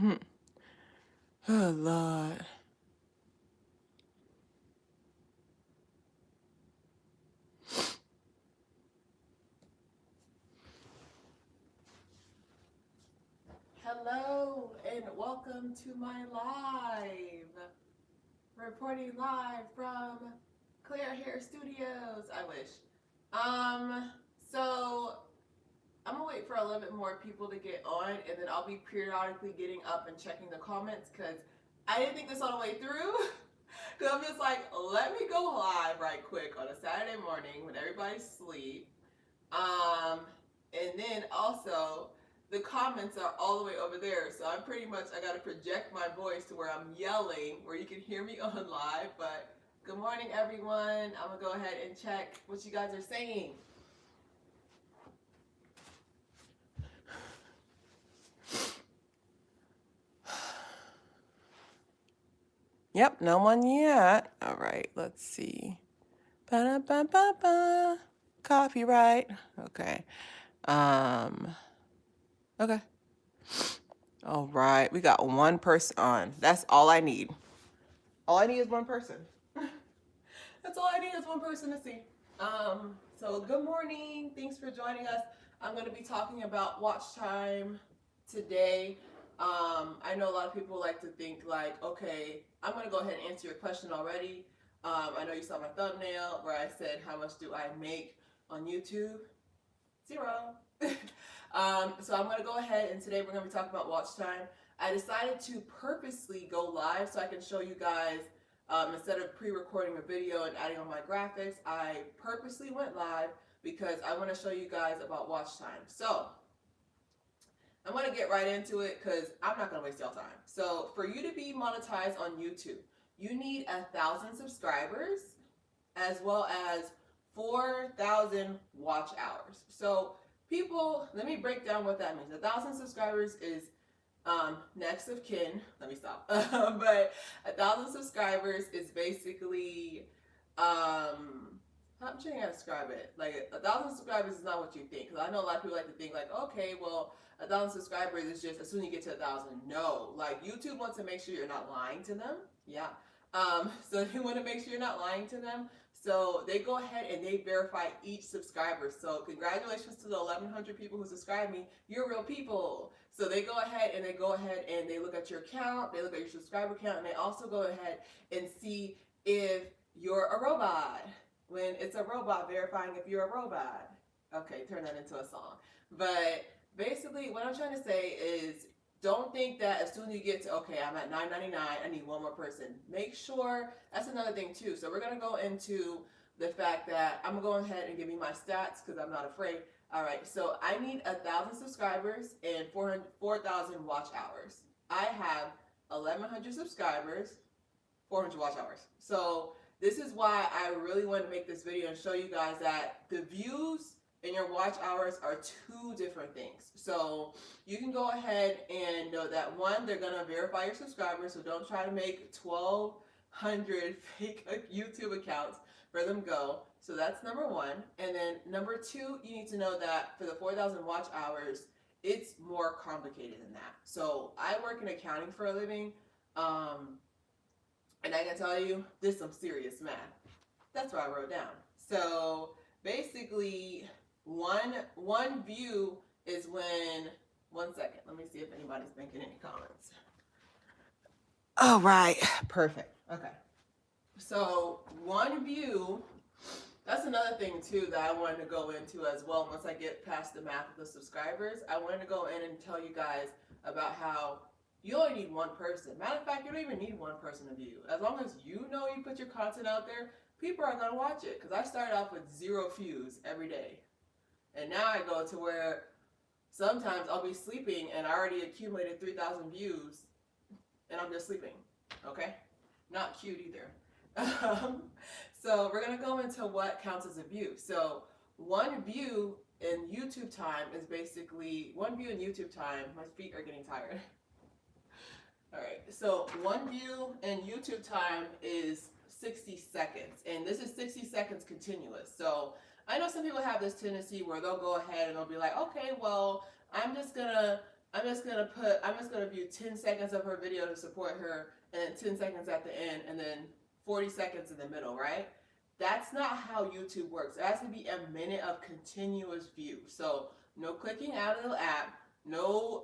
Oh, Lord. Hello and welcome to my live. Reporting live from Haire Studios. I wish. So I'm gonna wait for a little bit more people to get on, and then I'll be periodically getting up and checking the comments because I didn't think this all the way through. Because I'm just like, let me go live right quick on a Saturday morning when everybody's asleep. And then also the comments are all the way over there, so I'm pretty much I got to project my voice to where I'm yelling, where you can hear me on live. But good morning, everyone. I'm gonna go ahead and check what you guys are saying. Yep, no one yet. All right, let's see. Ba-da-ba-ba-ba. Copyright. Okay. Okay. All right, we got one person on. That's all I need. All I need is one person. That's all I need is one person to see. So good morning. Thanks for joining us. I'm going to be talking about watch time today. I know a lot of people like to think like, okay, I'm going to go ahead and answer your question already. I know you saw my thumbnail where I said, how much do I make on YouTube? 0. So I'm going to go ahead, and today we're going to be talking about watch time. I decided to purposely go live so I can show you guys, instead of pre-recording a video and adding on my graphics, I purposely went live because I want to show you guys about watch time. So I'm going to get right into it because I'm not going to waste y'all time. So for you to be monetized on YouTube, you need 1,000 subscribers as well as 4,000 watch hours. So people, let me break down what that means. 1,000 subscribers is next of kin. Let me stop. But 1,000 subscribers is basically, I'm trying to describe it. Like 1,000 subscribers is not what you think. Because I know a lot of people like to think like, okay, well, 1,000 subscribers is just as soon as you get to 1,000. No, like YouTube wants to make sure you're not lying to them. Yeah. So they want to make sure you're not lying to them. So they go ahead and they verify each subscriber. So congratulations to the 1,100 people who subscribe me. You're real people. So they go ahead and they look at your account, they look at your subscriber count, and they also go ahead and see if you're a robot. When it's a robot, verifying if you're a robot. Okay, turn that into a song. But basically what I'm trying to say is, don't think that as soon as you get to, okay, I'm at $9.99, I need one more person. Make sure, that's another thing too. So we're going to go into the fact that I'm going to go ahead and give you my stats because I'm not afraid. All right, so I need 1,000 subscribers and 4,000 watch hours. I have 1,100 subscribers, 400 watch hours. So this is why I really want to make this video and show you guys that the views and your watch hours are two different things. So you can go ahead and know that, one, they're going to verify your subscribers, so don't try to make 1,200 fake YouTube accounts for them go. So that's number one. And then number two, you need to know that for the 4,000 watch hours, it's more complicated than that. So I work in accounting for a living, and I can tell you, this is some serious math. That's what I wrote down. So basically, one view is when, one second, let me see if anybody's making any comments. All right, perfect. Okay. So one view, that's another thing too that I wanted to go into as well. Once I get past the math of the subscribers, I wanted to go in and tell you guys about how you only need one person. Matter of fact, you don't even need one person to view. As long as you know you put your content out there, people are going to watch it. Because I started off with 0 views every day. And now I go to where sometimes I'll be sleeping and I already accumulated 3,000 views and I'm just sleeping. Okay? Not cute either. So we're going to go into what counts as a view. So one view in YouTube time is basically, one view in YouTube time, my feet are getting tired. All right, so one view in YouTube time is 60 seconds, and this is 60 seconds continuous. So I know some people have this tendency where they'll go ahead and they'll be like, okay, well, I'm just gonna I'm just gonna view 10 seconds of her video to support her, and then 10 seconds at the end, and then 40 seconds in the middle, right? That's not how YouTube works. It has to be a minute of continuous view. So no clicking out of the app, no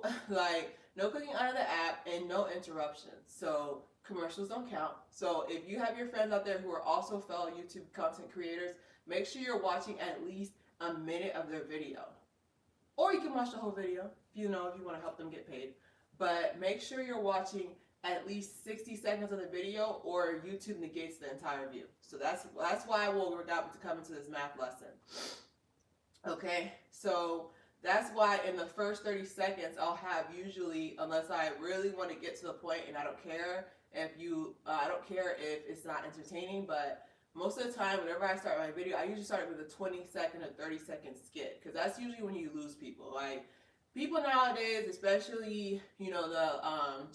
no clicking out of the app, and no interruptions. So commercials don't count. So if you have your friends out there who are also fellow YouTube content creators, make sure you're watching at least a minute of their video. Or you can watch the whole video if you want to help them get paid. But make sure you're watching at least 60 seconds of the video, or YouTube negates the entire view. So that's why we're got to come into this math lesson. Okay, so that's why in the first 30 seconds I'll have usually, unless I really want to get to the point, and I don't care if it's not entertaining, but most of the time, whenever I start my video, I usually start with a 20-second or 30-second skit, because that's usually when you lose people. Like, people nowadays, especially, the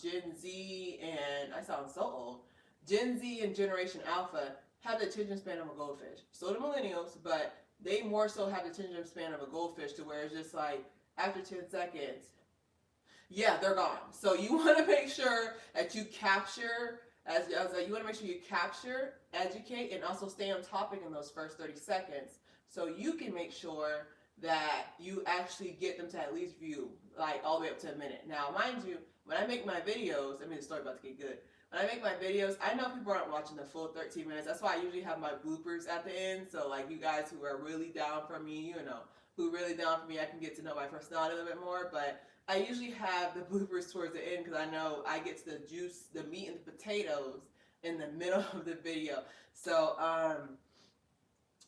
Gen Z, and I sound so old, Gen Z and Generation Alpha have the attention span of a goldfish. So do millennials, but they more so have the attention span of a goldfish, to where it's just like, after 10 seconds, yeah, they're gone. So you want to make sure that you capture, you want to make sure you capture, educate, and also stay on topic in those first 30 seconds, so you can make sure that you actually get them to at least view, like, all the way up to a minute. Now, mind you, when I make my videos, the story about to get good. When I make my videos, I know people aren't watching the full 13 minutes. That's why I usually have my bloopers at the end. So, like, you guys who are really down for me, I can get to know my personality a little bit more. But I usually have the bloopers towards the end, because I know I get to the juice, the meat and the potatoes in the middle of the video. So,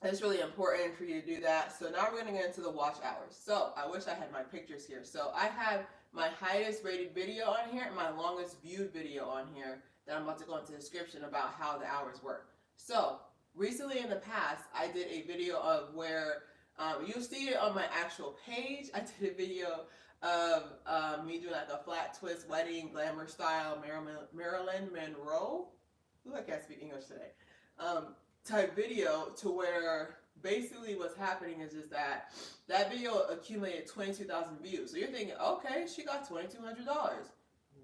it's really important for you to do that. So now we're going to get into the watch hours. So I wish I had my pictures here. So I have my highest rated video on here and my longest viewed video on here that I'm about to go into the description about how the hours work. So recently in the past, I did a video of where, you'll see it on my actual page. I did a video of me doing like a flat twist wedding, glamour style, Marilyn Monroe. Ooh, I can't speak English today. Type video, to where basically what's happening is just that video accumulated 22,000 views. So you're thinking, okay, she got $2,200.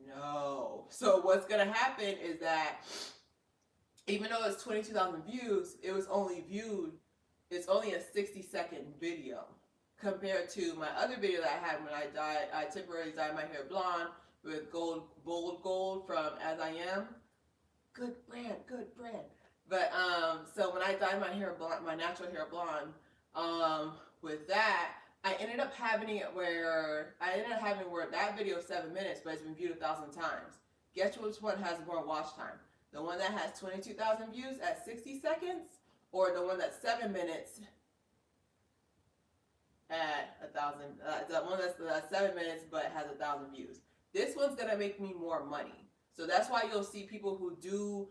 No. So what's going to happen is that even though it's 22,000 views, it's only a 60-second video compared to my other video that I had when I temporarily dyed my hair blonde with bold gold from As I Am. Good brand. But so when I dyed my hair blonde, my natural hair blonde, with that, I ended up having it where that video is 7 minutes, but it's been viewed 1,000 times. Guess which one has more watch time? The one that has 22,000 views at 60 seconds, or the one that's 7 minutes at 1,000? The one that's 7 minutes but has 1,000 views. This one's gonna make me more money. So that's why you'll see people who do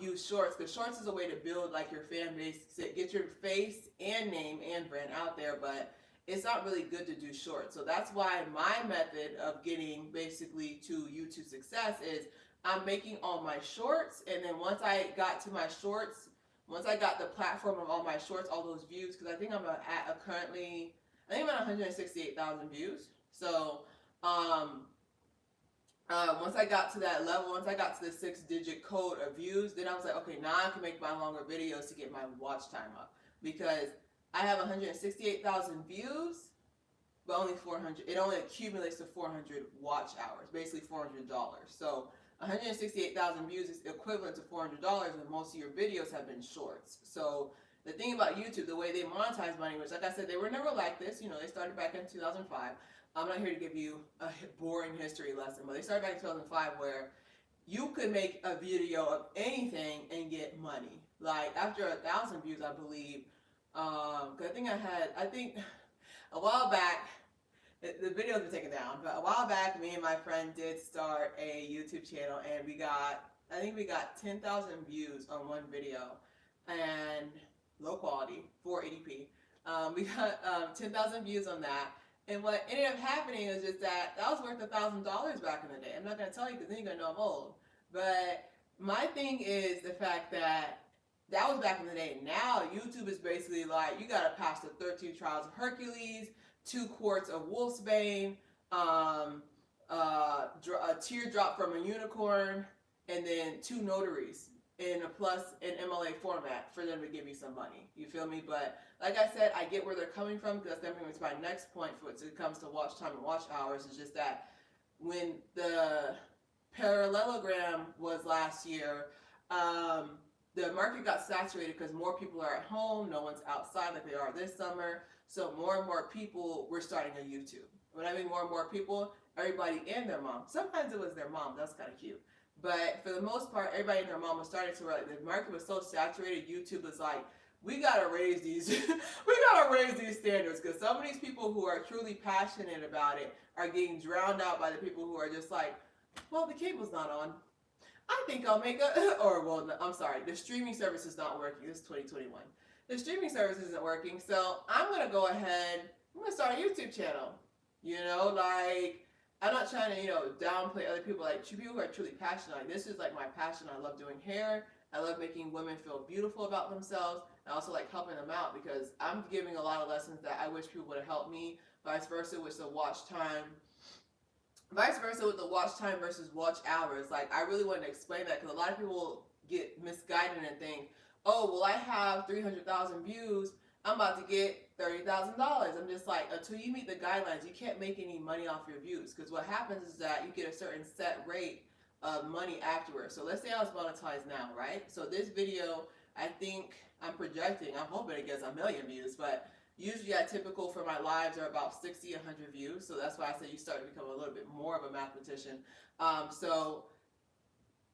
use shorts, because shorts is a way to build like your fan base, to get your face and name and brand out there, but it's not really good to do shorts. So that's why my method of getting basically to YouTube success is I'm making all my shorts, and then once I got to my shorts, once I got the platform of all my shorts, all those views, because I think I'm currently, I think I'm at 168,000 views. So once I got to that level, once I got to the 6-digit code of views, then I was like, okay, now I can make my longer videos to get my watch time up, because I have 168,000 views, but only 400. It only accumulates to 400 watch hours, basically $400. So 168,000 views is equivalent to $400, and most of your videos have been shorts. So the thing about YouTube, the way they monetize money, which, like I said, they were never like this. They started back in 2005. I'm not here to give you a boring history lesson, but they started back in 2005, where you could make a video of anything and get money. Like, after 1,000 views, I believe, because I think a while back, the video's been taken down, but a while back, me and my friend did start a YouTube channel, and I think we got 10,000 views on one video, and low quality, 480p. We got 10,000 views on that. And what ended up happening is just that was worth $1,000 back in the day. I'm not going to tell you, because then you're going to know I'm old. But my thing is the fact that was back in the day. Now, YouTube is basically like, you got to pass the 13 trials of Hercules, 2 quarts of Wolfsbane, a teardrop from a unicorn, and then 2 notaries in a plus in MLA format for them to give you some money. You feel me? But like I said, I get where they're coming from, because that's definitely my next point when it comes to watch time and watch hours. Is just that when the parallelogram was last year, the market got saturated because more people are at home, no one's outside like they are this summer, so more and more people were starting a YouTube. When I mean more and more people, everybody and their mom. Sometimes it was their mom, that's kind of cute. But for the most part, everybody and their mom was starting to, like, the market was so saturated, YouTube was like, we gotta raise these standards, because some of these people who are truly passionate about it are getting drowned out by the people who are just like, well, the cable's not on. I think I'll make I'm sorry, the streaming service is not working. This is 2021. The streaming service isn't working, so I'm gonna go ahead, I'm gonna start a YouTube channel. You know, like, I'm not trying to, downplay other people. Like, people who are truly passionate. Like, this is like my passion. I love doing hair. I love making women feel beautiful about themselves. I also like helping them out, because I'm giving a lot of lessons that I wish people would have helped me. Vice versa with the watch time. Vice versa with the watch time versus watch hours. Like, I really want to explain that, because a lot of people get misguided and think, oh, well, I have 300,000 views, I'm about to get $30,000. I'm just like, until you meet the guidelines, you can't make any money off your views, because what happens is that you get a certain set rate of money afterwards. So let's say I was monetized now, right? So this video, I think I'm projecting, I'm hoping it gets 1 million views, but usually typical for my lives are about 60, 100 views. So that's why I say you start to become a little bit more of a mathematician. So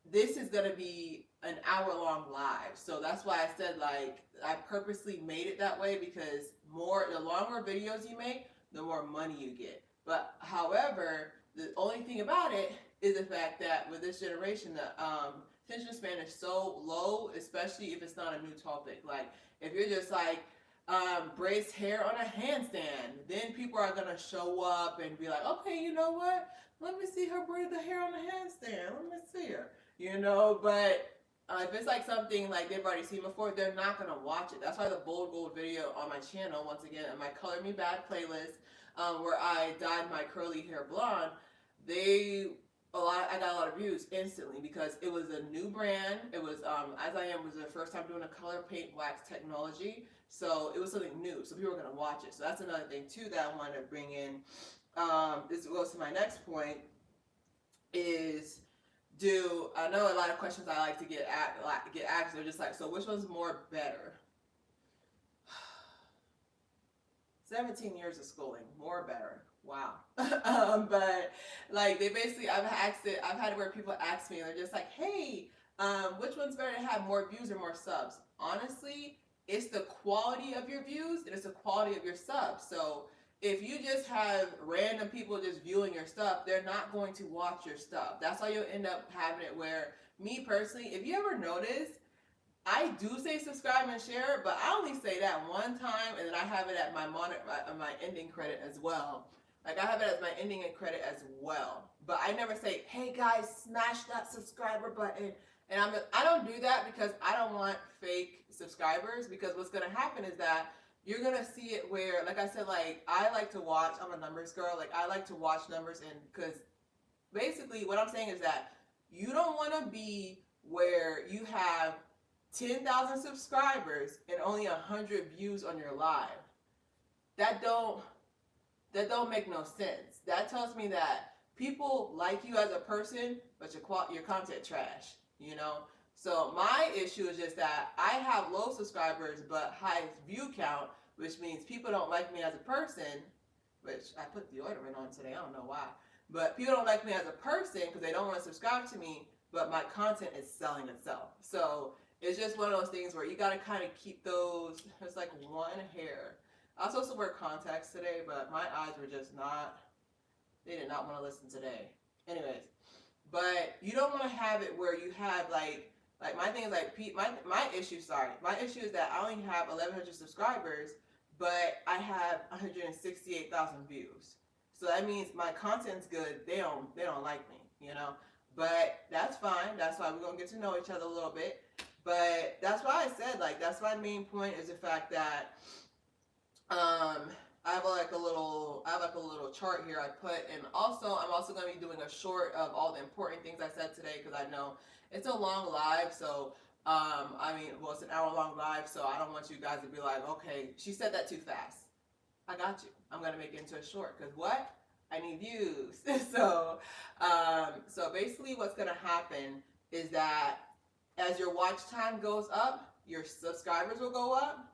this is going to be an hour-long live. So that's why I said, like, I purposely made it that way, because the longer videos you make, the more money you get. But however, the only thing about it is the fact that with this generation, the attention span is so low, especially if it's not a new topic. Like, if you're just like, brace hair on a handstand, then people are going to show up and be like, okay, you know what? Let me see her braid the hair on a handstand. Let me see her. But if it's like something like they've already seen before, they're not going to watch it. That's why the bold gold video on my channel, once again, in my Color Me Bad playlist, where I dyed my curly hair blonde, I got a lot of views instantly, because it was a new brand. It was, As I Am was the first time doing a color paint wax technology. So it was something new. So people were going to watch it. So that's another thing too that I wanted to bring in. This goes to my next point is, I know a lot of questions I like to get asked. They're just like, so which one's more better? 17 years of schooling, more better. Wow. But like, they basically, I've had it where people ask me, and they're just like, hey, which one's better to have, more views or more subs? Honestly, it's the quality of your views and it's the quality of your subs. So if you just have random people just viewing your stuff, they're not going to watch your stuff. That's why you'll end up having it where, me personally, if you ever notice, I do say subscribe and share, but I only say that one time, and then I have it at my ending credit as well. Like, I have it as my ending and credit as well. But I never say, hey guys, smash that subscriber button. And I don't do that, because I don't want fake subscribers, because what's going to happen is that you're going to see it where, like I said, like, I like to watch, I'm a numbers girl, like, I like to watch numbers, and because basically what I'm saying is that you don't want to be where you have 10,000 subscribers and only 100 views on your live. That don't make no sense. That tells me that people like you as a person, but your content trash, So my issue is just that I have low subscribers but high view count, which means people don't like me as a person, which I put deodorant on today, I don't know why. But people don't like me as a person because they don't want to subscribe to me, but my content is selling itself. So it's just one of those things where you got to kind of keep those, it's like one hair. I was supposed to wear contacts today, but my eyes were just they did not want to listen today. Anyways, but you don't want to have it where you have like my thing is like, my issue is that I only have 1,100 subscribers, but I have 168,000 views. So that means my content's good. They don't like me, But that's fine. That's why we're gonna get to know each other a little bit. But that's why I said, like, that's my main point, is the fact that I have like a little chart here I put, and also I'm also going to be doing a short of all the important things I said today, because I know it's a long live. So I mean, well, it's an hour-long live, so I don't want you guys to be like, okay, she said that too fast. I got you. I'm gonna make it into a short, because what? I need views. So basically what's gonna happen is that as your watch time goes up, your subscribers will go up,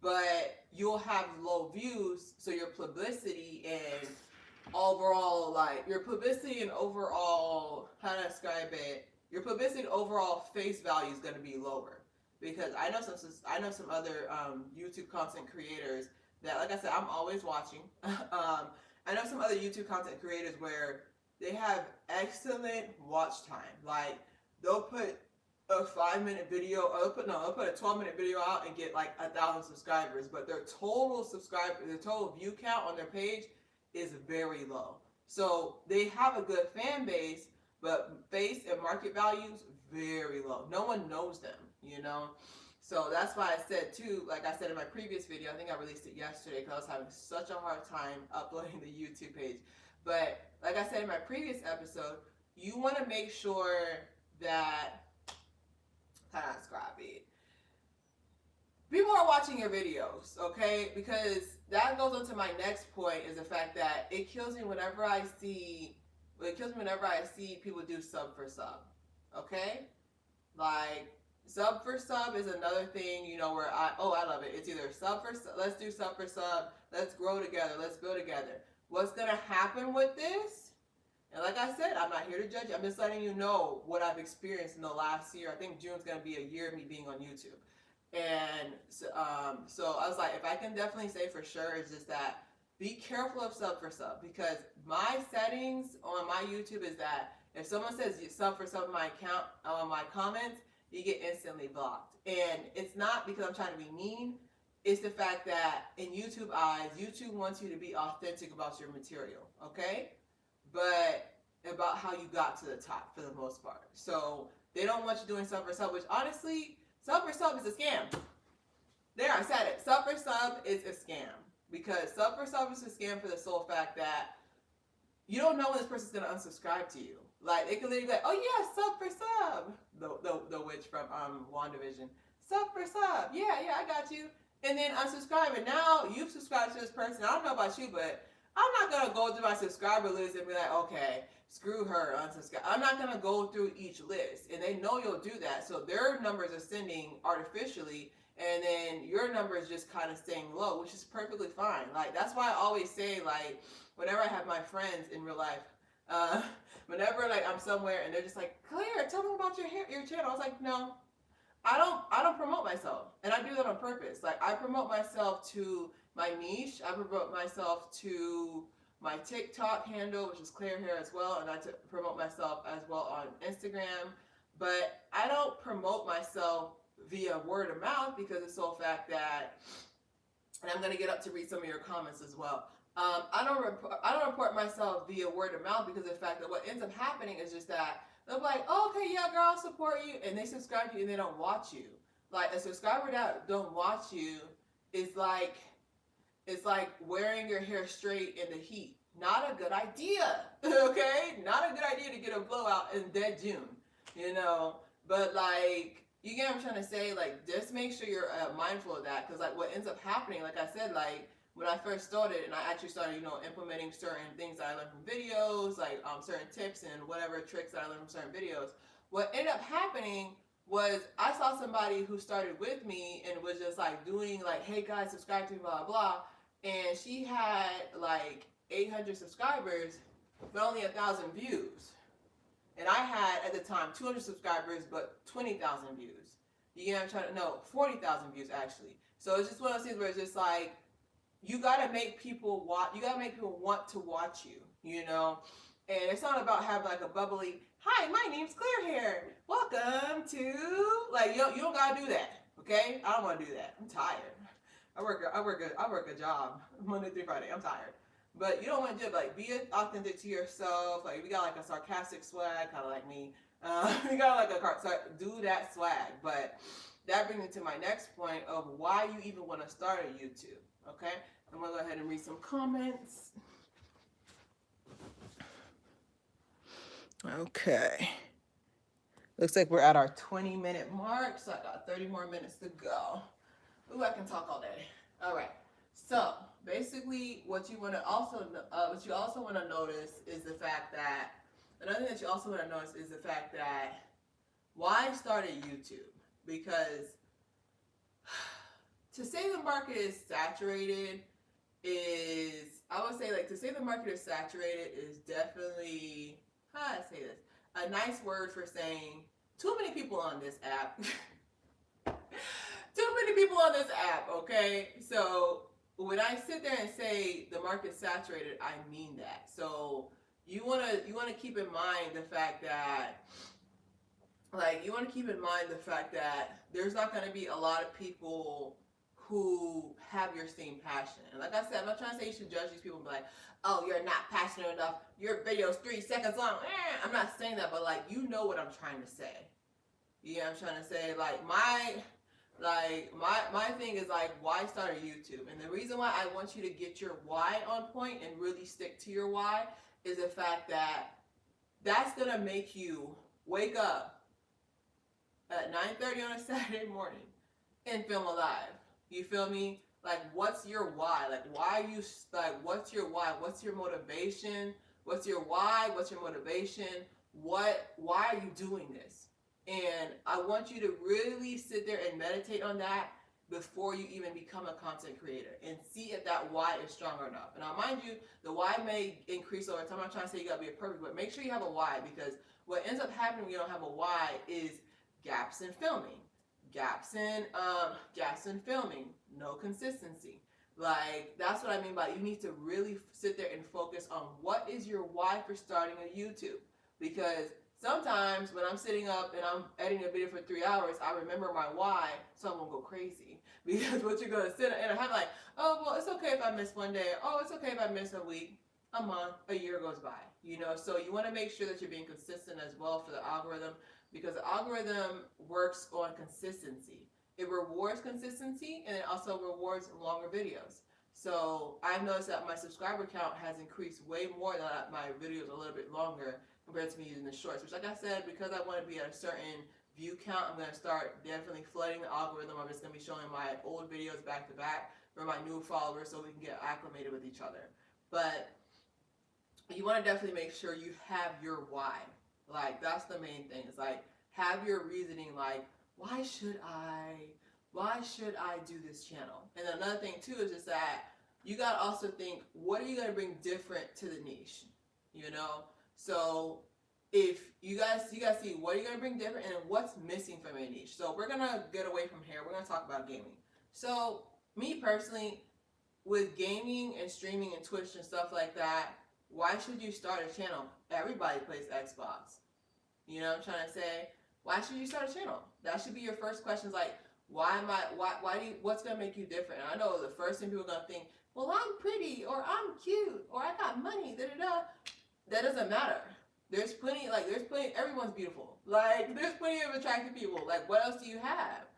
but you'll have low views, so your publicity and overall, like, your publicity and overall, how to describe it, your publicity and overall face value is going to be lower. Because I know some other YouTube content creators that, like I said, I'm always watching. I know some other YouTube content creators where they have excellent watch time. Like, they'll put a 5-minute video, or they'll put a 12-minute video out and get like 1,000 subscribers, but their total view count on their page is very low. So they have a good fan base, but face and market values very low. No one knows them, you know? So that's why I said too, like I said in my previous video, I think I released it yesterday because I was having such a hard time uploading the YouTube page. But like I said in my previous episode, you want to make sure that, how do I describe it? People are watching your videos, okay? Because that goes on to my next point, is the fact that it kills me whenever I see people do sub for sub, okay? Like, sub for sub is another thing, you know, where I love it. It's either sub for sub, let's do sub for sub, let's grow together, let's build together. What's gonna happen with this? And like I said, I'm not here to judge you. I'm just letting you know what I've experienced in the last year. I think June's gonna be a year of me being on YouTube. And so I was like, if I can definitely say for sure, is just that be careful of sub for sub, because my settings on my YouTube is that if someone says sub for sub in my account, on my comments, you get instantly blocked. And it's not because I'm trying to be mean. It's the fact that in YouTube eyes, YouTube wants you to be authentic about your material, okay? But about how you got to the top for the most part. So they don't want you doing sub for sub, which honestly, sub for sub is a scam. There, I said it. Sub for sub is a scam. Because sub for sub is a scam for the sole fact that you don't know when this person's going to unsubscribe to you. Like, they can literally be like, oh yeah, sub for sub. The witch from WandaVision. Sub for sub. Yeah, I got you. And then unsubscribe. And now you've subscribed to this person. I don't know about you, but I'm not going to go through my subscriber list and be like, okay, screw her, unsubscribe. I'm not going to go through each list. And they know you'll do that. So their numbers are ascending artificially. And then your number is just kind of staying low, which is perfectly fine. Like, that's why I always say, like, whenever I have my friends in real life, whenever, like, I'm somewhere and they're just like, Claire, tell me about your channel. I was like, no, I don't promote myself. And I do that on purpose. Like, I promote myself to my niche. I promote myself to my TikTok handle, which is Claire Haire as well. And I promote myself as well on Instagram. But I don't promote myself via word of mouth, because it's so fact that, and I'm going to get up to read some of your comments as well. I don't report myself via word of mouth, because of the fact that what ends up happening is just that they'll be like, oh, okay, yeah, girl, I'll support you, and they subscribe to you and they don't watch you. Like, a subscriber that don't watch you is like, it's like wearing your hair straight in the heat. Not a good idea, okay? Not a good idea to get a blowout in dead June, you know? But like, you get what I'm trying to say? Like, just make sure you're mindful of that, because like what ends up happening, like I said, like when I first started and I actually started, you know, implementing certain things that I learned from videos, like certain tips and whatever tricks that I learned from certain videos, what ended up happening was I saw somebody who started with me and was just like doing like, hey guys, subscribe to me, blah, blah, and she had like 800 subscribers, but only 1,000 views. And I had, at the time, 200 subscribers, but 20,000 views. You get what I'm trying to know? 40,000 views, actually. So it's just one of those things where it's just like, you gotta make people watch, you gotta make people want to watch you, you know? And it's not about having like a bubbly, hi, my name's Claire Haire. Welcome to, like, you don't gotta do that, okay? I don't wanna do that. I'm tired. I work a job Monday through Friday. I'm tired. But you don't want to do it, like, be authentic to yourself. Like, we got like a sarcastic swag, kind of like me. We got like do that swag. But that brings me to my next point of why you even want to start a YouTube. Okay, I'm gonna go ahead and read some comments. Okay, looks like we're at our 20-minute mark, so I got 30 more minutes to go. Ooh, I can talk all day. All right, so basically what you also want to notice is the fact that another thing that you also want to notice is the fact that why start a YouTube? Because to say the market is saturated is, I would say, like, to say the market is saturated is definitely, how do I say this? A nice word for saying too many people on this app. Too many people on this app, okay? So when I sit there and say the market's saturated, I mean that. So you wanna keep in mind the fact that, like, there's not gonna be a lot of people who have your same passion. And like I said, I'm not trying to say you should judge these people and be like, oh, you're not passionate enough, your video's 3 seconds long. I'm not saying that, but like, you know what I'm trying to say. You know what I'm trying to say? Like my thing is like, why start a YouTube? And the reason why I want you to get your why on point and really stick to your why is the fact that that's gonna make you wake up at 9:30 on a Saturday morning and film a live. You feel me? Like, what's your why? Like, why you, like, what's your why? What's your motivation? What's your why? What's your motivation? Why are you doing this? And I want you to really sit there and meditate on that before you even become a content creator and see if that why is strong enough. And now, mind you, the why may increase over time. I'm not trying to say you gotta be a perfect, but make sure you have a why, because what ends up happening when you don't have a why is gaps in filming. Gaps in filming, no consistency. Like, that's what I mean by you need to really sit there and focus on what is your why for starting a YouTube. Because sometimes when I'm sitting up and I'm editing a video for 3 hours, I remember my why, so I won't go crazy. Because what you're gonna sit and have like, oh, well, it's okay if I miss one day. Oh, it's okay if I miss a week, a month, a year goes by. You know, so you want to make sure that you're being consistent as well for the algorithm, because the algorithm works on consistency. It rewards consistency, and it also rewards longer videos. So I've noticed that my subscriber count has increased way more than my videos are a little bit longer compared to me using the shorts, which, like I said, because I want to be at a certain view count, I'm going to start definitely flooding the algorithm. I'm just going to be showing my old videos back to back for my new followers so we can get acclimated with each other. But you want to definitely make sure you have your why. Like, that's the main thing. It's like, have your reasoning, like, why should I do this channel? And another thing too is just that you got to also think, what are you going to bring different to the niche? You know? So if you guys see what are you going to bring different and what's missing from your niche. So we're going to get away from here. We're going to talk about gaming. So me personally, with gaming and streaming and Twitch and stuff like that, why should you start a channel? Everybody plays Xbox. You know what I'm trying to say? Why should you start a channel? That should be your first question. Is like, what's going to make you different? And I know the first thing people are going to think, well, I'm pretty, or I'm cute, or I got money, da-da-da. That doesn't matter. There's plenty, everyone's beautiful. Like, there's plenty of attractive people. Like, what else do you have?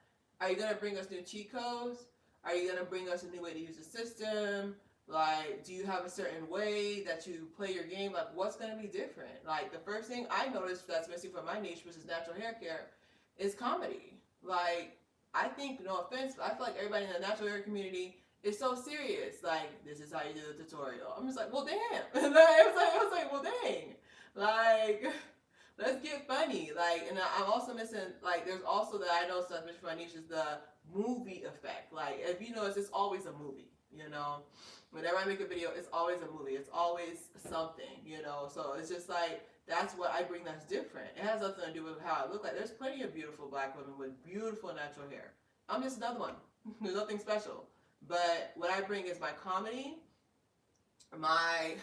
Are you going to bring us new cheat codes? Are you going to bring us a new way to use the system? Like, do you have a certain way that you play your game? Like, what's going to be different? Like, the first thing I noticed that's missing from my niche, which is natural hair care, is comedy. Like, I think, no offense, but I feel like everybody in the natural hair community is so serious. Like, this is how you do the tutorial. I'm just like, well, damn. I was like, well, dang. Like, let's get funny. Like, and I'm also missing, like, there's also that I know something for my niche is the movie effect. Like, if you notice, it's always a movie, you know? Whenever I make a video, it's always a movie. It's always something, you know? So it's just like, that's what I bring that's different. It has nothing to do with how I look like. There's plenty of beautiful black women with beautiful natural hair. I'm just another one. There's nothing special. But what I bring is my comedy, my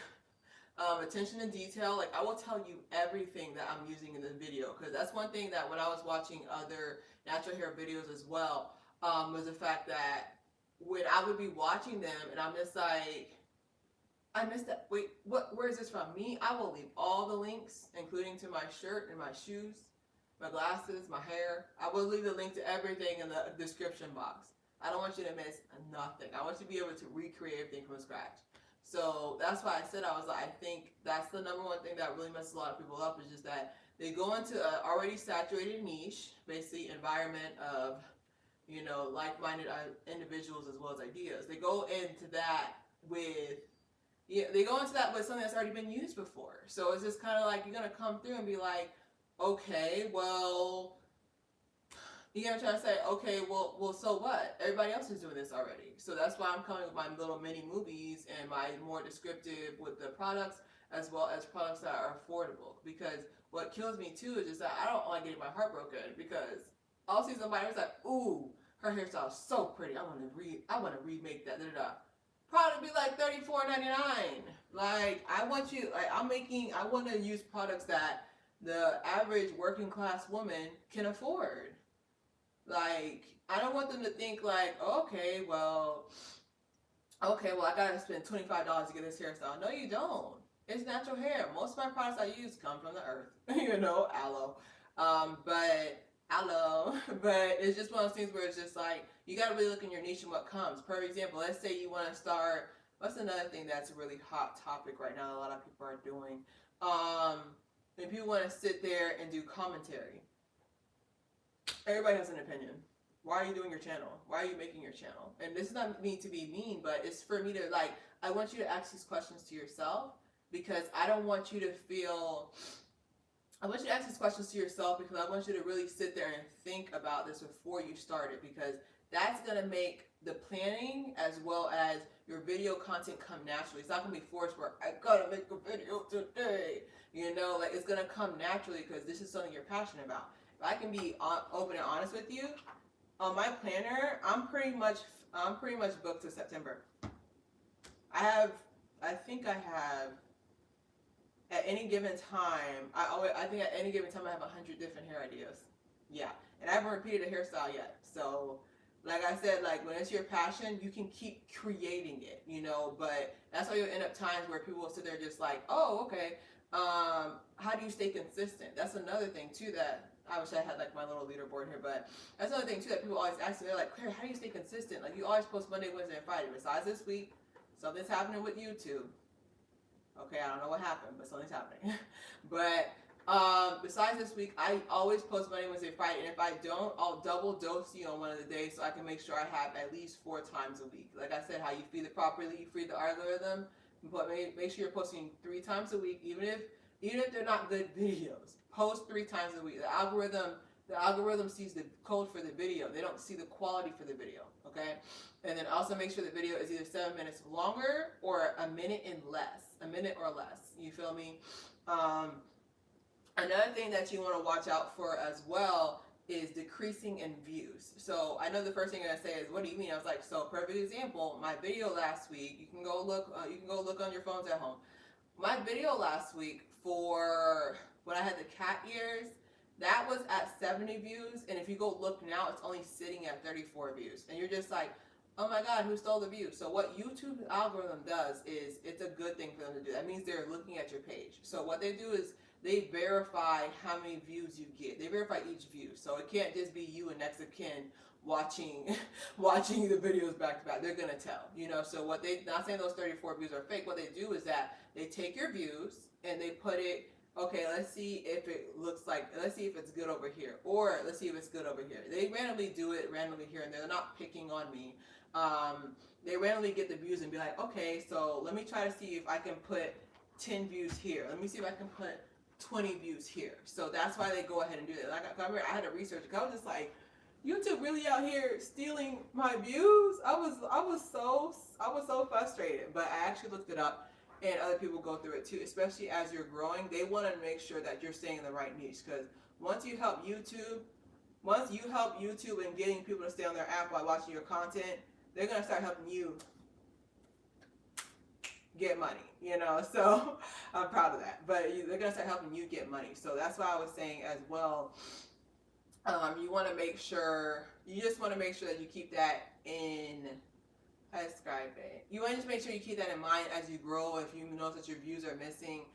attention to detail. Like, I will tell you everything that I'm using in the video, because that's one thing that when I was watching other natural hair videos as well, was the fact that when I would be watching them and I'm just like, I missed that. Wait, where is this from? Me? I will leave all the links, including to my shirt and my shoes, my glasses, my hair. I will leave the link to everything in the description box. I don't want you to miss nothing. I want you to be able to recreate everything from scratch. So that's why I said, I was like, I think that's the number one thing that really messes a lot of people up, is just that they go into an already saturated niche, basically environment of, you know, like-minded individuals as well as ideas. They go into that with, yeah, they go into that with something that's already been used before. So it's just kind of like, you're gonna come through and be like, okay, well, you're gonna try to say, okay, well, so what? Everybody else is doing this already. So that's why I'm coming with my little mini movies and my more descriptive with the products, as well as products that are affordable. Because what kills me too is just that I don't like getting my heart broken, because I'll see somebody who's like, ooh, her hairstyle is so pretty. I want to remake that. Da, da, da. Probably be like $34.99. Like, I want to use products that the average working class woman can afford. Like, I don't want them to think like, okay, well, I gotta spend $25 to get this hairstyle. No, you don't. It's natural hair. Most of my products I use come from the earth. You know, aloe. But it's just one of those things where it's just like, you gotta really look in your niche and what comes. For example, let's say you want to start, what's another thing that's a really hot topic right now a lot of people are doing? If you want to sit there and do commentary. Everybody has an opinion. Why are you doing your channel? Why are you making your channel? And this is not me to be mean, but it's for me to, like, I want you to ask these questions to yourself, because I don't want you to feel, I want you to ask these questions to yourself, because I want you to really sit there and think about this before you start it, because that's going to make the planning as well as your video content come naturally. It's not going to be forced where I gotta make a video today. You know, like, it's going to come naturally because this is something you're passionate about. If I can be open and honest with you, on my planner, I'm pretty much booked to September. I think I have, at any given time, I think at any given time I have 100 different hair ideas. Yeah, and I haven't repeated a hairstyle yet. So, like I said, like, when it's your passion, you can keep creating it, you know. But that's why you'll end up times where people will sit there just like, oh, okay. How do you stay consistent? That's another thing too that I wish I had, like, my little leaderboard here, but that's another thing too that people always ask me. They're like, Claire, how do you stay consistent? Like, you always post Monday, Wednesday, and Friday. Besides this week, something's happening with YouTube. Okay, I don't know what happened, but something's happening. But besides this week, I always post Monday, Wednesday, Friday, and if I don't, I'll double dose you on one of the days so I can make sure I have at least 4 times a week. Like I said, how you feed it properly, you feed the algorithm, but make sure you're posting 3 times a week, even if they're not good videos. Post 3 times a week. The algorithm sees the code for the video. They don't see the quality for the video, okay? And then also make sure the video is either 7 minutes longer or a minute or less. You feel me? Another thing that you want to watch out for as well is decreasing in views. So I know the first thing you're gonna say is, what do you mean? I was like, so perfect example, my video last week, you can go look on your phones at home. My video last week for when I had the cat ears, that was at 70 views, and if you go look now, it's only sitting at 34 views. And you're just like, oh my God, who stole the views? So what YouTube algorithm does is, it's a good thing for them to do. That means they're looking at your page. So what they do is they verify how many views you get. They verify each view. So it can't just be you and next of kin watching the videos back to back. They're gonna tell, you know. So what they, not saying those 34 views are fake, what they do is that they take your views and they put it, okay, let's see if it's good over here, or let's see if it's good over here. They randomly do it randomly here and there. They're not picking on me. They randomly get the views and be like, okay, so let me try to see if I can put 10 views here. Let me see if I can put 20 views here. So that's why they go ahead and do that. Like, I remember I had a research. I was just like, YouTube really out here stealing my views. I was so frustrated. But I actually looked it up, and other people go through it too. Especially as you're growing, they want to make sure that you're staying in the right niche. Because once you help YouTube and getting people to stay on their app while watching your content, they're gonna start helping you get money, you know. So I'm proud of that. But they're gonna start helping you get money. So that's why I was saying as well. You want to make sure. You just want to make sure that you keep that in. I describe it. You want to just make sure you keep that in mind as you grow. If you notice that your views are missing,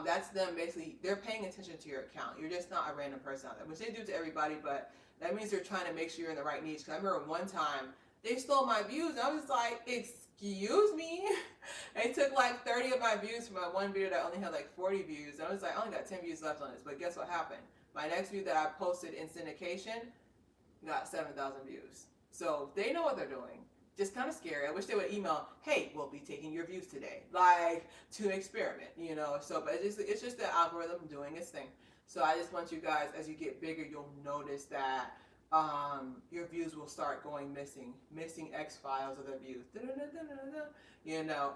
That's them basically, they're paying attention to your account. You're just not a random person out there, which they do to everybody, but that means they're trying to make sure you're in the right niche. Because I remember one time they stole my views, and I was like, excuse me? They took like 30 of my views from my one video that only had like 40 views. And I was like, I only got 10 views left on this. But guess what happened? My next video that I posted in syndication got 7,000 views. So they know what they're doing. Just kind of scary. I wish they would email, hey, we'll be taking your views today, like to experiment, you know. So, but it's just the algorithm doing its thing. So I just want you guys, as you get bigger, you'll notice that your views will start going missing X files of their views, you know.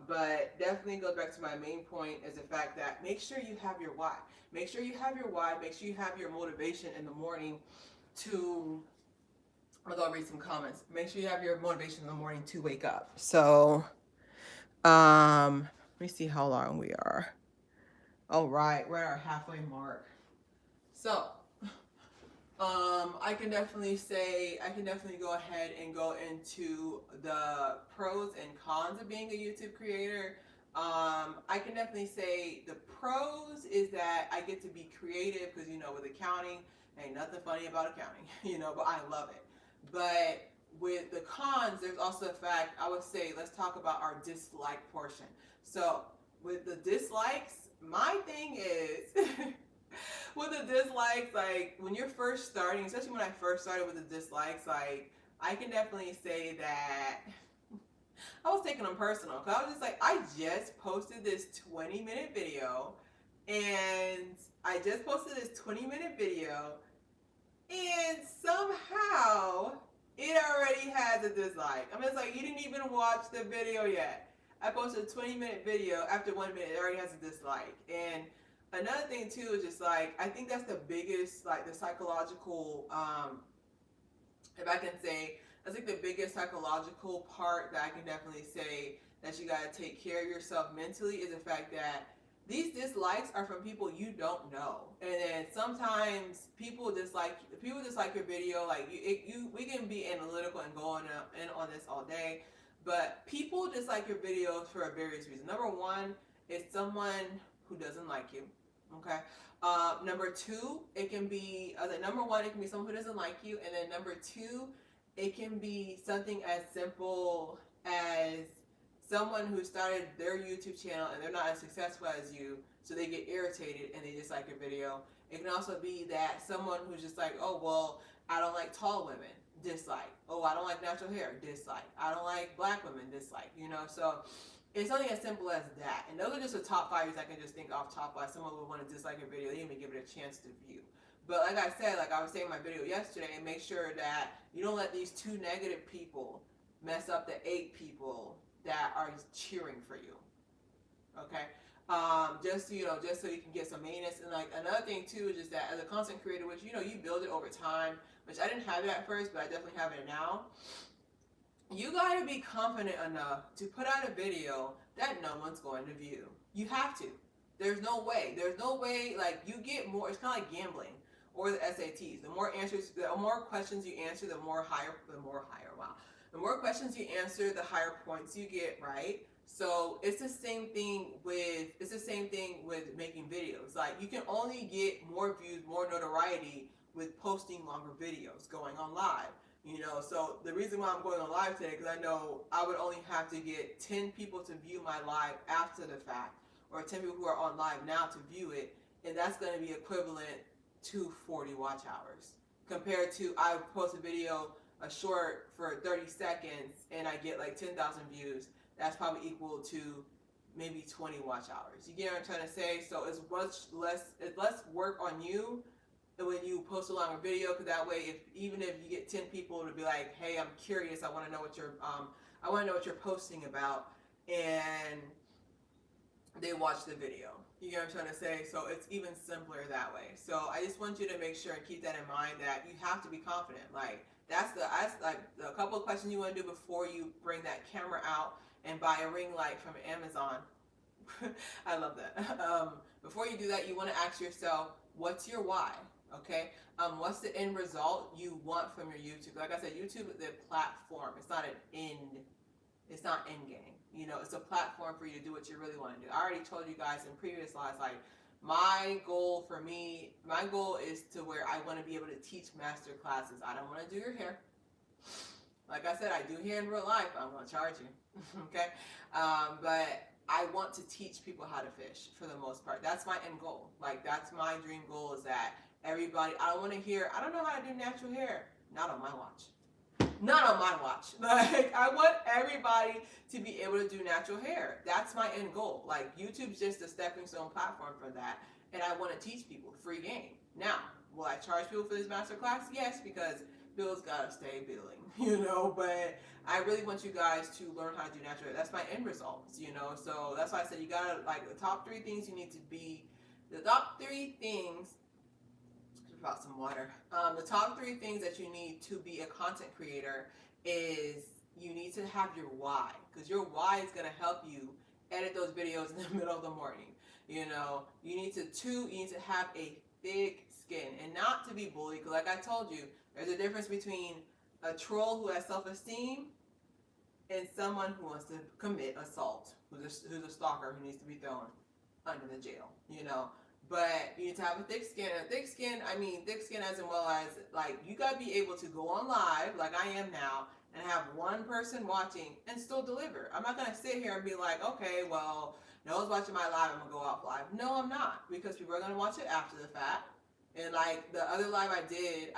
But definitely goes back to my main point is the fact that make sure you have your why. Make sure you have your why. Make sure you have your motivation in the morning to. I'm gonna read some comments. Make sure you have your motivation in the morning to wake up. So, let me see how long we are. All right, we're at our halfway mark. So, I can definitely go ahead and go into the pros and cons of being a YouTube creator. I can definitely say the pros is that I get to be creative because, you know, with accounting, ain't nothing funny about accounting, you know, but I love it. But with the cons, there's also the fact, I would say, let's talk about our dislike portion. So with the dislikes, my thing is, with the dislikes, like when you're first starting, especially when I first started with the dislikes, like I can definitely say that I was taking them personal. Because I was just like, I just posted this 20-minute video, and and somehow it already has a dislike. I mean, it's like you didn't even watch the video yet. I posted a 20-minute video. After 1 minute, it already has a dislike. And another thing too is just like, I think that's the biggest, like the psychological, if I can say, that's like the biggest psychological part that I can definitely say that you gotta take care of yourself mentally is the fact that these dislikes are from people you don't know, and then sometimes people dislike your video. Like we can be analytical and go in on this all day, but people dislike your videos for various reasons. Number one, it's someone who doesn't like you. Okay. Number two, it can be number one, it can be someone who doesn't like you, and then number two, it can be something as simple as someone who started their YouTube channel and they're not as successful as you, so they get irritated and they dislike your video. It can also be that someone who's just like, oh, well, I don't like tall women, dislike. Oh, I don't like natural hair, dislike. I don't like black women, dislike. You know, so it's something as simple as that. And those are just the top 5 I can just think off top why someone would want to dislike your video. They didn't even give it a chance to view. But like I said, like I was saying in my video yesterday, make sure that you don't let these 2 negative people mess up the 8 people that are cheering for you. Okay, just so you can get some maintenance. And like another thing too is just that as a content creator, which you build it over time, which I didn't have it at first, but I definitely have it now. You gotta be confident enough to put out a video that no one's going to view. You have to. There's no way. Like you get more. It's kind of like gambling or the SATs. The more questions you answer, the more higher. Wow. The more questions you answer, the higher points you get, right? So it's the same thing with making videos. Like you can only get more views, more notoriety with posting longer videos, going on live. So the reason why I'm going on live today, because I know I would only have to get 10 people to view my live after the fact, or 10 people who are on live now to view it, and that's going to be equivalent to 40 watch hours. Compared to I post a video, a short for 30 seconds, and I get like 10,000 views, that's probably equal to maybe 20 watch hours. You get what I'm trying to say? So it's less work on you when you post a longer video, because that way, even if you get 10 people to be like, hey, I'm curious, I want to know what you're posting about, and they watch the video. You get what I'm trying to say? So it's even simpler that way. So I just want you to make sure and keep that in mind, that you have to be confident. Like that's a couple of questions you want to do before you bring that camera out and buy a ring light from Amazon. I love that. Before you do that, you want to ask yourself, what's your why? Okay. What's the end result you want from your YouTube? Like I said, YouTube is a platform. It's not an end. It's not end game. You know, it's a platform for you to do what you really want to do. I already told you guys in previous slides, like, my goal is to where I want to be able to teach master classes. I don't want to do your hair. Like I said, I do hair in real life. I'm going to charge you. Okay? But I want to teach people how to fish for the most part. That's my end goal. Like, that's my dream goal, is that everybody, I don't want to hear, I don't know how to do natural hair. Not on my watch. Not on my watch. Like, I want everybody to be able to do natural hair. That's my end goal. Like, YouTube's just a stepping stone platform for that. And I want to teach people free game. Now, will I charge people for this master class? Yes, because bills gotta stay billing, you know, but I really want you guys to learn how to do natural hair. That's my end results, you know, so that's why I said you gotta, like, the top 3 things you need to be, the top 3 things, about some water. The top 3 things that you need to be a content creator is you need to have your why, because your why is going to help you edit those videos in the middle of the morning. You know, you need to have a thick skin, and not to be bullied, because like I told you, there's a difference between a troll who has self-esteem and someone who wants to commit assault, who's a stalker who needs to be thrown under the jail, you know. But you need to have a thick skin. And thick skin, I mean thick skin as well as, like, you got to be able to go on live, like I am now, and have one person watching and still deliver. I'm not going to sit here and be like, okay, well, no one's watching my live, I'm going to go off live. No, I'm not, because people are going to watch it after the fact. And, like, the other live I did,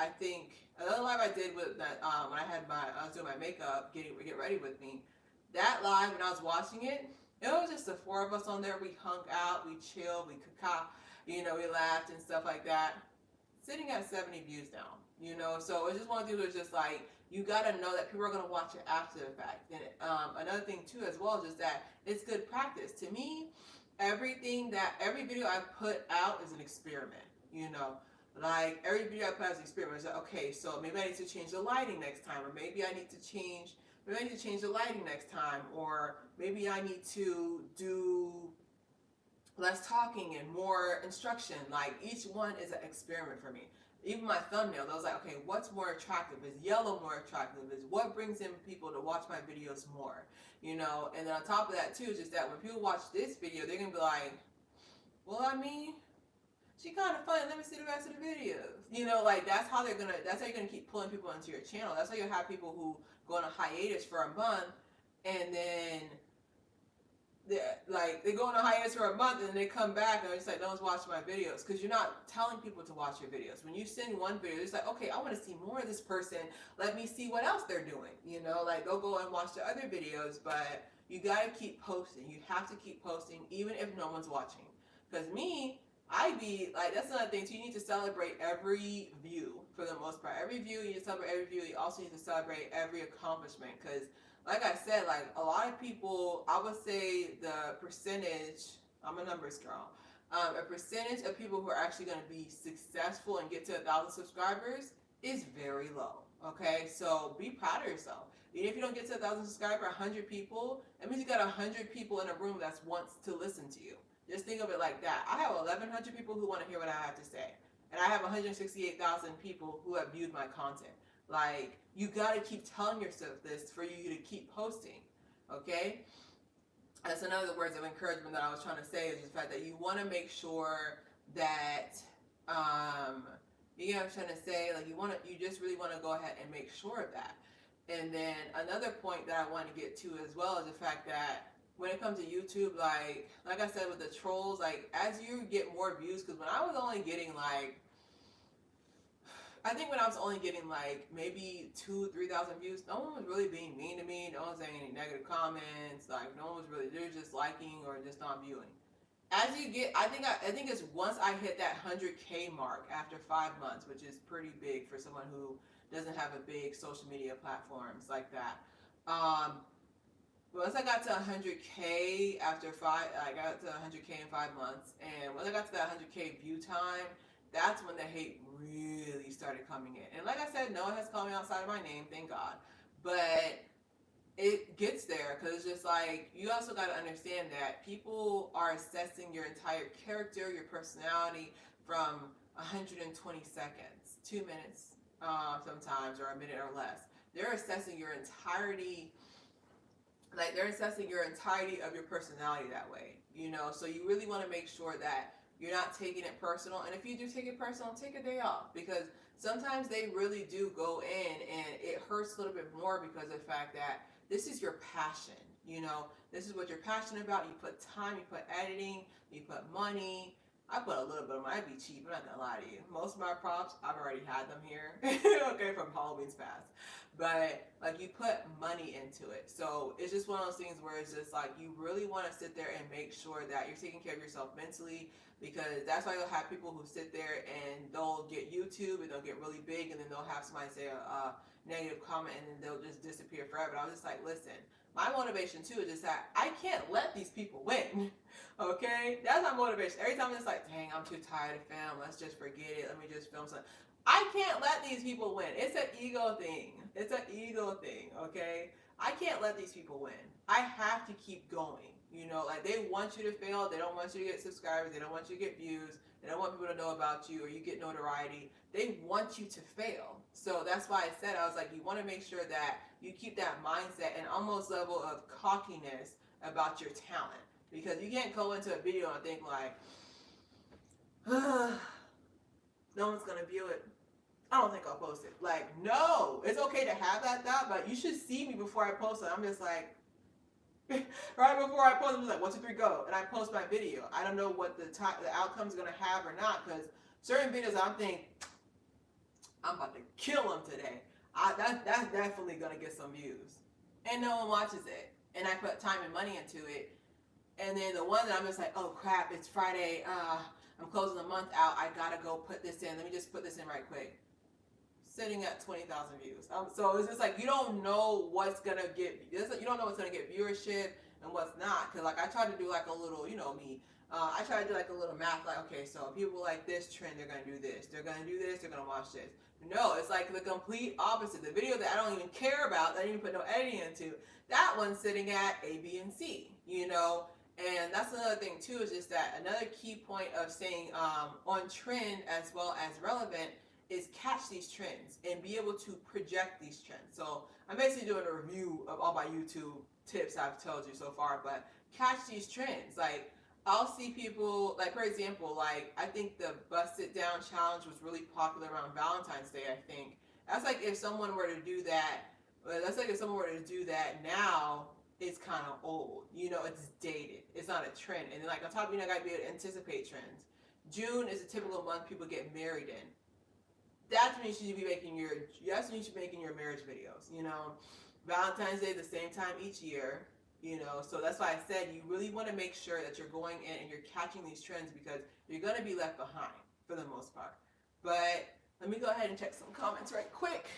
with that, when I was doing my makeup, get ready with me, that live, when I was watching it, it was just the 4 of us on there. We hung out, we chilled, we caca, you know, we laughed and stuff like that. Sitting at 70 views now, you know, so it's just one of those where it's just like, you got to know that people are going to watch it after the fact. And another thing too as well is just that it's good practice. To me, every video I put out is an experiment, you know. Like, every video I put out is an experiment. It's like, okay, so maybe I need to change the lighting next time, or maybe I need to change the lighting next time, or maybe I need to do less talking and more instruction. Like, each one is an experiment for me. Even my thumbnail, I was like, okay, what's more attractive? Is yellow more attractive? Is what brings in people to watch my videos more? You know, and then on top of that too, is just that when people watch this video, they're gonna be like, well, I mean, she kind of funny, let me see the rest of the videos. You know, like, that's how you're gonna keep pulling people into your channel. That's how you'll have people who go on a hiatus for a month, and then they go on a hiatus for a month, and then they come back and it's like, no one's watching my videos, because you're not telling people to watch your videos. When you send one video, it's like, okay, I want to see more of this person, let me see what else they're doing, you know. Like, they'll go and watch the other videos, but you got to keep posting. You have to keep posting even if no one's watching. Because me, I be like, that's another thing too. You need to celebrate every view for the most part. Every view, you need to celebrate every view. You also need to celebrate every accomplishment, because like I said, like, a lot of people, I would say the percentage, I'm a numbers girl, a percentage of people who are actually going to be successful and get to 1,000 subscribers is very low. Okay, so be proud of yourself. Even if you don't get to 1,000 subscribers, 100 people, that means you got 100 people in a room that wants to listen to you. Just think of it like that. I have 1,100 people who want to hear what I have to say, and I have 168,000 people who have viewed my content. Like, you got to keep telling yourself this for you to keep posting, okay? That's another words of encouragement that I was trying to say, is the fact that you want to make sure that, you know what I'm trying to say? Like, you just really want to go ahead and make sure of that. And then another point that I want to get to as well is the fact that when it comes to YouTube, like I said with the trolls, like, as you get more views, because when I was only getting like, I think when I was only getting like maybe 2,000-3,000 views, no one was really being mean to me. No one was saying any negative comments. Like, no one was really, they're just liking or just not viewing. As you get, I think it's once I hit that 100K mark after 5 months, which is pretty big for someone who doesn't have a big social media platforms like that. Once I got to 100K I got to 100K in 5 months, and once I got to that 100K view time, that's when the hate really started coming in. And like I said, no one has called me outside of my name, thank God. But it gets there, because it's just like, you also got to understand that people are assessing your entire character, your personality, from 120 seconds, 2 minutes sometimes, or a minute or less. They're assessing your entirety like they're assessing your entirety of your personality that way, you know. So you really want to make sure that you're not taking it personal, and if you do take it personal, take a day off, because sometimes they really do go in and it hurts a little bit more because of the fact that this is your passion, you know. This is what you're passionate about. You put time, you put editing, you put money. I put a little bit of money. I'd be cheap, I'm not gonna lie to you. Most of my props, I've already had them here. Okay, from Halloween's past. But like, you put money into it. So it's just one of those things where it's just like, you really want to sit there and make sure that you're taking care of yourself mentally, because that's why you'll have people who sit there and they'll get YouTube and they'll get really big, and then they'll have somebody say a negative comment and then they'll just disappear forever. And I was just like, listen, my motivation too is just that I can't let these people win. Okay, that's my motivation. Every time it's like, dang, I'm too tired to film, let's just forget it, let me just film something. I can't let these people win. It's an ego thing. It's an ego thing, okay? I can't let these people win. I have to keep going. You know, like, they want you to fail. They don't want you to get subscribers. They don't want you to get views. They don't want people to know about you or you get notoriety. They want you to fail. So that's why I said, I was like, you want to make sure that you keep that mindset and almost level of cockiness about your talent. Because you can't go into a video and think like, no one's going to view it, I don't think I'll post it. Like, no, it's okay to have that thought, but you should see me before I post it. I'm just like, right before I post, I'm just like, 1, 2, 3, go. And I post my video. I don't know what the outcome's going to have or not, because certain videos I'm thinking, I'm about to kill them today. That's definitely going to get some views. And no one watches it. And I put time and money into it. And then the one that I'm just like, oh crap, it's Friday. I'm closing the month out. I got to go put this in. Let me just put this in right quick. Sitting at 20,000 views. So it's just like, you don't know what's gonna get, you don't know what's gonna get viewership and what's not. Cause like, I try to do like a little, you know me, I try to do like a little math, like, okay, so people like this trend, they're gonna do this, they're gonna do this, they're gonna watch this. No, it's like the complete opposite. The video that I don't even care about, that I didn't even put no editing into, that one's sitting at A, B, and C, you know. And that's another thing too, is just that another key point of staying on trend as well as relevant is catch these trends and be able to project these trends. So I'm basically doing a review of all my YouTube tips I've told you so far, but catch these trends. Like, I'll see people, like, for example, like, I think the Bust It Down challenge was really popular around Valentine's Day, I think. That's like if someone were to do that, now, it's kind of old. You know, it's dated. It's not a trend. And then, like, on top of, you know, gotta be able to anticipate trends. June is a typical month people get married in. That's when you should be making your marriage videos, you know. Valentine's Day, the same time each year, you know. So that's why I said you really want to make sure that you're going in and you're catching these trends, because you're going to be left behind for the most part. But let me go ahead and check some comments right quick.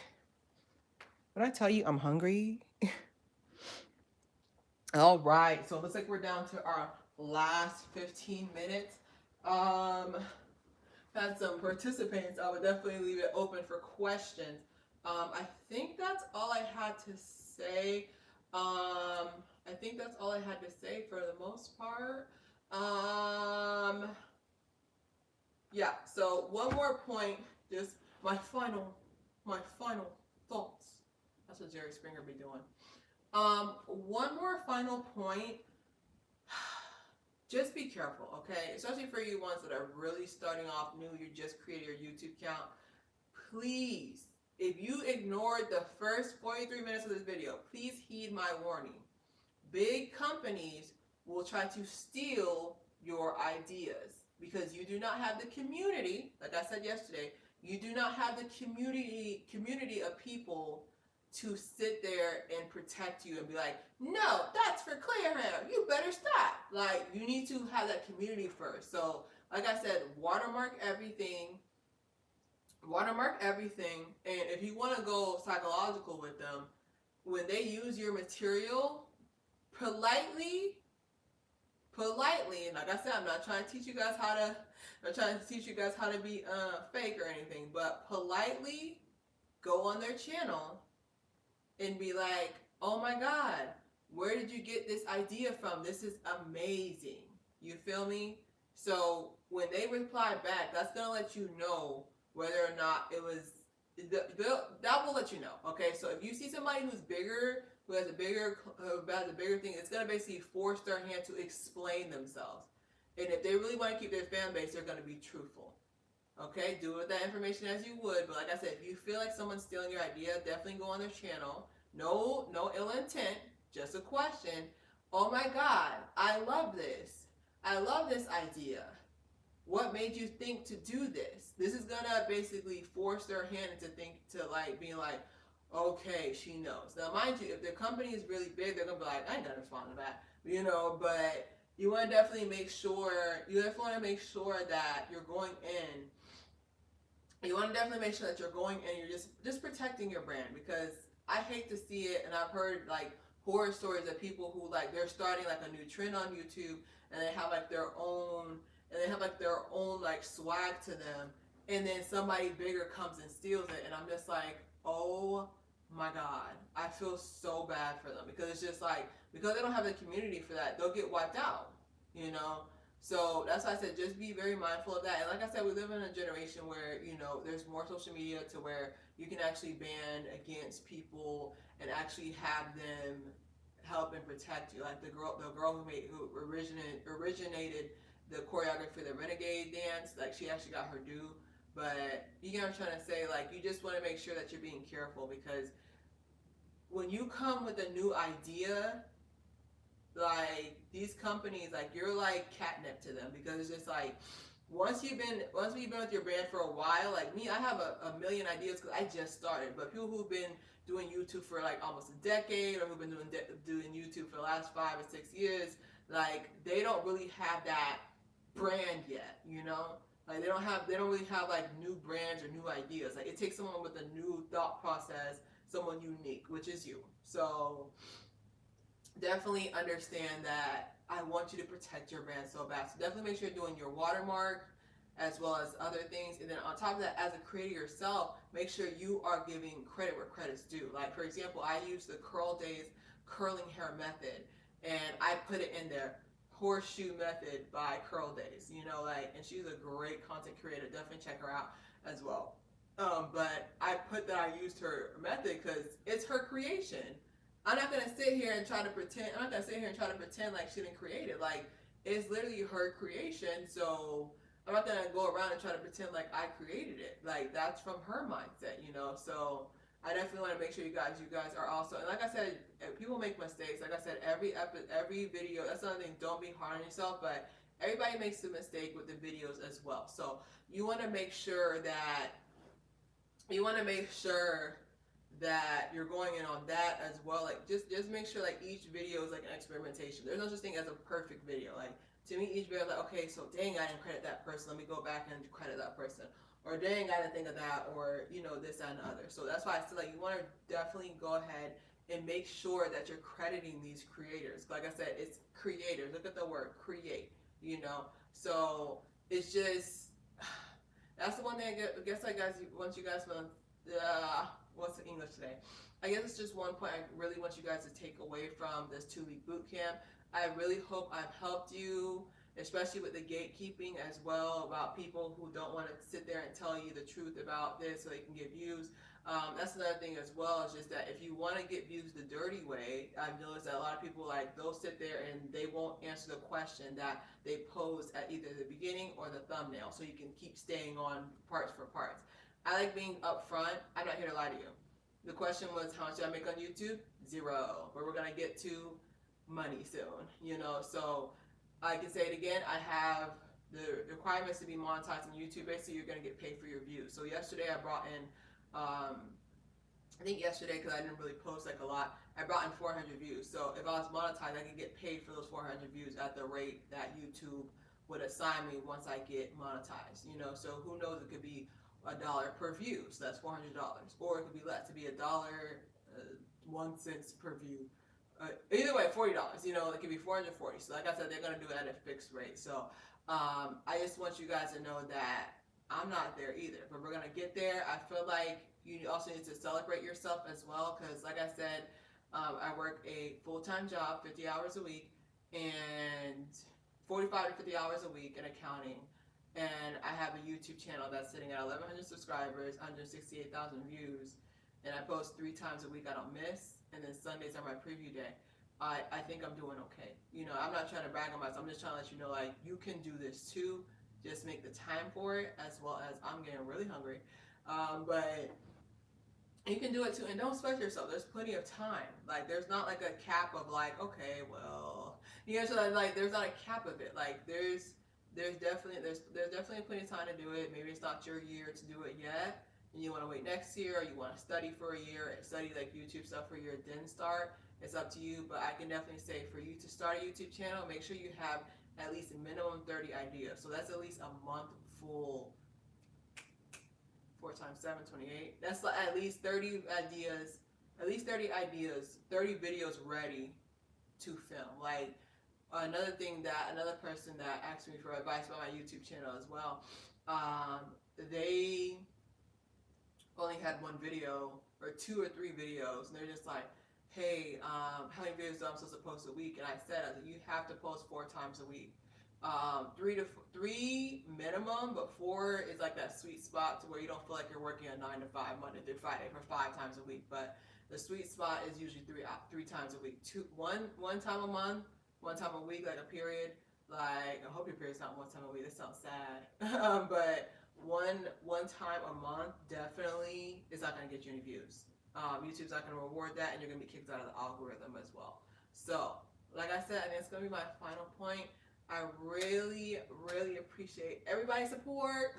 When I tell you I'm hungry. All right, so it looks like we're down to our last 15 minutes. Had some participants. I would definitely leave it open for questions. I think that's all I had to say. For the most part. Yeah, so one more point, just my final thoughts. That's what Jerry Springer be doing. One more final point. Just be careful, okay? Especially for you ones that are really starting off new, you just created your YouTube account. Please, if you ignored the first 43 minutes of this video, please heed my warning. Big companies will try to steal your ideas because you do not have the community, like I said yesterday, you do not have the community of people to sit there and protect you and be like, no, that's for clear hair, you better stop. Like, you need to have that community first. So, like I said, watermark everything. And if you want to go psychological with them, when they use your material, politely, and like I said, I'm not trying to teach you guys how to be fake or anything, but politely go on their channel and be like, oh my God, where did you get this idea from? This is amazing. You feel me? So when they reply back, that's going to let you know whether or not it was, that will let you know. Okay, so if you see somebody who's bigger who has a bigger thing, it's going to basically force their hand to explain themselves. And if they really want to keep their fan base, they're going to be truthful. Okay, do with that information as you would. But like I said, if you feel like someone's stealing your idea, definitely go on their channel. No ill intent, just a question. Oh my God, I love this. I love this idea. What made you think to do this? This is gonna basically force their hand into being like, okay, she knows. Now, mind you, if their company is really big, they're gonna be like, I ain't gonna respond to that, But you want to definitely make sure that you're going in. You want to definitely make sure that you're going in. You're just protecting your brand, because I hate to see it, and I've heard like horror stories of people who like they're starting like a new trend on YouTube, and they have like their own like swag to them, and then somebody bigger comes and steals it, and I'm just like, oh my God, I feel so bad for them, because it's just like, because they don't have the community for that, they'll get wiped out, So that's why I said, just be very mindful of that. And like I said, we live in a generation where, there's more social media to where you can actually ban against people and actually have them help and protect you. Like the girl who originated the choreography for the Renegade dance, like she actually got her due. But you get what I'm trying to say, like you just want to make sure that you're being careful, because when you come with a new idea, like these companies, like you're like catnip to them, because it's just like once you've been with your brand for a while, like me, I have a million ideas because I just started. But people who've been doing YouTube for like almost a decade, or who've been doing YouTube for the last 5 or 6 years, like they don't really have that brand yet, Like they don't really have like new brands or new ideas. Like it takes someone with a new thought process, someone unique, which is you. So definitely understand that I want you to protect your brand so bad. So definitely make sure you're doing your watermark as well as other things. And then on top of that, as a creator yourself, make sure you are giving credit where credit's due. Like for example, I use the Curl Days curling hair method, and I put it in there, Horseshoe Method by Curl Days, and she's a great content creator. Definitely check her out as well. But I put that I used her method because it's her creation. I'm not gonna sit here and try to pretend. Like she didn't create it. Like it's literally her creation. So I'm not gonna go around and try to pretend like I created it. Like that's from her mindset, So I definitely want to make sure you guys are also. And like I said, people make mistakes. Like I said, every video. That's another thing. Don't be hard on yourself. But everybody makes a mistake with the videos as well. So you want to make sure that you're going in on that as well. Like just make sure like each video is like an experimentation. There's no such thing as a perfect video. Like to me, each video is like, okay, so dang, I didn't credit that person. Let me go back and credit that person. Or dang, I didn't think of that. Or this, that, and the other. So that's why I feel like you want to definitely go ahead and make sure that you're crediting these creators. Like I said, it's creators. Look at the word create. So it's just that's the one thing I guess once you guys want. What's the English today? I guess it's just one point I really want you guys to take away from this 2-week boot camp. I really hope I've helped you, especially with the gatekeeping as well, about people who don't want to sit there and tell you the truth about this so they can get views. That's another thing as well, is just that if you want to get views the dirty way, I've noticed that a lot of people, like, they'll sit there and they won't answer the question that they posed at either the beginning or the thumbnail, so you can keep staying on parts for parts. I like being upfront. I'm not here to lie to you. The question was, how much did I make on YouTube? 0. But we're going to get to money soon, So I can say it again. I have the requirements to be monetized on YouTube. Basically, you're going to get paid for your views. So yesterday I brought in, I think yesterday, because I didn't really post like a lot, I brought in 400 views. So if I was monetized, I could get paid for those 400 views at the rate that YouTube would assign me once I get monetized, So who knows, it could be $1 per view, so that's $400, or it could be less, to be $1.01 per view. Either way, $40. It could be 440. So like I said, they're gonna do it at a fixed rate. So I just want you guys to know that I'm not there either, but we're gonna get there. I feel like you also need to celebrate yourself as well, because like I said, I work a full-time job, 50 hours a week, and 45 to 50 hours a week in accounting. And I have a YouTube channel that's sitting at 1,100 subscribers, 168,000 views, and I post 3 times a week. I don't miss, and then Sundays are my preview day, I think I'm doing okay. You know, I'm not trying to brag on myself. I'm just trying to let you know, like, you can do this too. Just make the time for it, as well as I'm getting really hungry. But you can do it too, and don't sweat yourself. There's plenty of time. Like, there's not like a cap of like, okay, well, you know, so like there's not a cap of it. Like, there's definitely plenty of time to do it. Maybe it's not your year to do it yet, and you want to wait next year, or you want to study for a year and study like YouTube stuff for a year, then start. It's up to you, but I can definitely say for you to start a YouTube channel, make sure you have at least a minimum 30 ideas. So that's at least a month full. 4 times 7, 28. That's like at least 30 ideas, 30 videos ready to film. Like, another person that asked me for advice about my YouTube channel as well, they only had one video or 2 or 3 videos, and they're just like, hey, how many videos am I supposed to post a week? And I said, you have to post 4 times a week. 3 minimum, but 4 is like that sweet spot to where you don't feel like you're working a 9 to 5 Monday through Friday for 5 times a week. But the sweet spot is usually 3 times a week. One time a month, 1 time a week, like a period. Like, I hope your period's not 1 time a week. That sounds sad. But one time a month definitely is not going to get you any views. YouTube's not going to reward that, and you're going to be kicked out of the algorithm as well. So, like I said, and it's going to be my final point. I really, really appreciate everybody's support.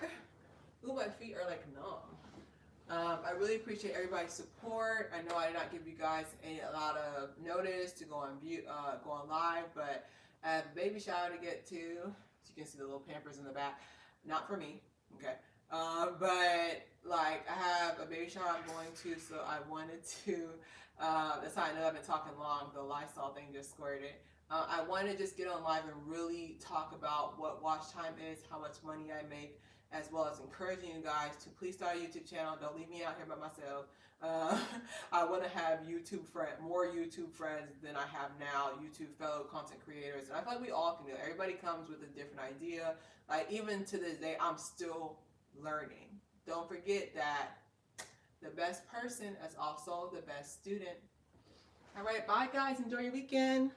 Ooh, my feet are like numb. I really appreciate everybody's support. I know I did not give you guys a lot of notice to go on live, but I have a baby shower to get to. As you can see the little Pampers in the back. Not for me, okay? But like, I have a baby shower I'm going to, so I wanted to, that's how I know I've been talking long. The Lysol thing just squirted. I want to just get on live and really talk about what watch time is, how much money I make, as well as encouraging you guys to please start a YouTube channel. Don't leave me out here by myself. I want to have more YouTube friends than I have now, YouTube fellow content creators. And I feel like we all can do it. Everybody comes with a different idea. Like, even to this day, I'm still learning. Don't forget that the best person is also the best student. All right, bye guys. Enjoy your weekend.